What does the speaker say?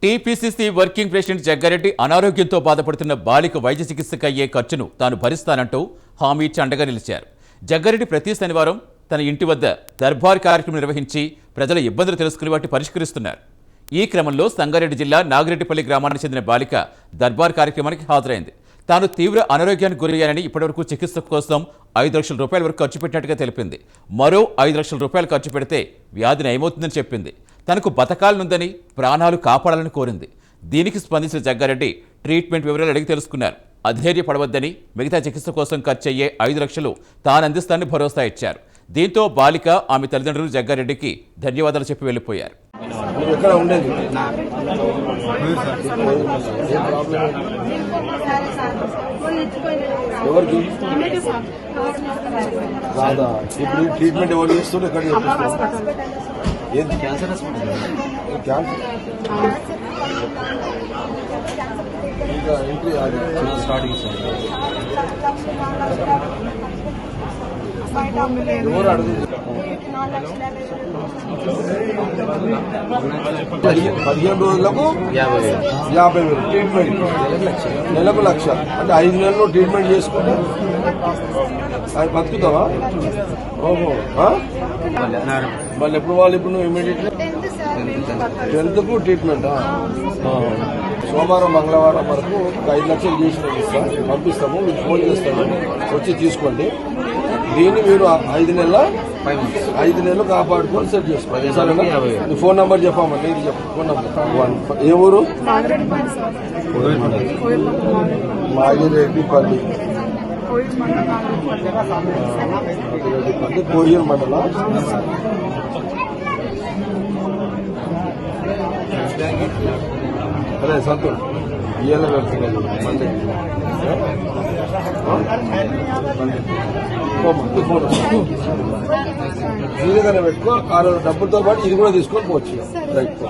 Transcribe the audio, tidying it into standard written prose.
TPCC working president Jaggareddy అనారోగ్యంతో బాధపడుతున్న బాలిక వైద్య చికిత్సకు అయ్యే ఖర్చును తాను భరిస్తానంటూ హామీ ఇచ్చి అండగా నిలిచారు. జగ్గారెడ్డి ప్రతి శనివారం తన ఇంటి వద్ద దర్బార్ కార్యక్రమం నిర్వహించి ప్రజల ఇబ్బందులు తెలుసుకుని వాటిని పరిష్కరిస్తున్నారు. ఈ క్రమంలో సంగారెడ్డి జిల్లా నాగిరెడ్డిపల్లి గ్రామానికి చెందిన బాలిక దర్బార్ కార్యక్రమానికి హాజరైంది. తాను తీవ్ర అనారోగ్యానికి గురయ్యానని ఇప్పటివరకు చికిత్స కోసం 5 లక్షల రూపాయల వరకు ఖర్చు పెట్టినట్టుగా తెలిపింది. మరో 5 లక్షల రూపాయలు ఖర్చు పెడితే వ్యాధి నయమవుతుందని చెప్పింది. తనకు బతకాలనుందని, ప్రాణాలు కాపాడాలని కోరింది. దీనికి స్పందించిన జగ్గారెడ్డి ట్రీట్మెంట్ వివరాలు అడిగి తెలుసుకున్నారు. అధైర్యపడవద్దని, మిగతా చికిత్స కోసం ఖర్చయ్యే 5 లక్షలు తాను అందిస్తానని భరోసా ఇచ్చారు. దీంతో బాలిక, ఆమె తల్లిదండ్రులు జగ్గారెడ్డికి ధన్యవాదాలు చెప్పి వెళ్లిపోయారు. ఇప్పుడు ట్రీట్మెంట్ ఎవరు చేస్తుంటే ఎక్కడ ఏంటి క్యాన్సర్ ఇంకా ఎంట్రీ స్టార్టింగ్ ఎవరు అడుగు 15 రోజులకు 50,000 ట్రీట్మెంట్, నెలకు 1,00,000 అంటే 5 నెలలు ట్రీట్మెంట్ చేసుకుంటే అది బతుకుతావా? ఓహో, మళ్ళీ ఎప్పుడు వాళ్ళు ఇప్పుడు నువ్వు ఇమీడియట్లీ 10th ట్రీట్మెంట్. సోమవారం మంగళవారం వరకు 5 లక్షలు చేసి పంపిస్తాము, మీకు ఫోన్ చేస్తాము, వచ్చి తీసుకోండి. దీన్ని మీరు 5 నెలలు కాపాడుకొని సెట్ చేసుకోండి. సరేనా? నీ ఫోన్ నంబర్ చెప్పామండి, ఇది చెప్పు. ఫోన్ నంబర్ ఏ ఊరు? మాగిరెడ్డిపల్లి, కోయిల్ మండలం. అదే సంతోష్ ఇయ్యాల వెళ్తున్నాను మండే. మీ దగ్గర పెట్టుకో, ఆ రోజు డబ్బులతో పాటు ఇది కూడా తీసుకొని పోవచ్చు. రైట్.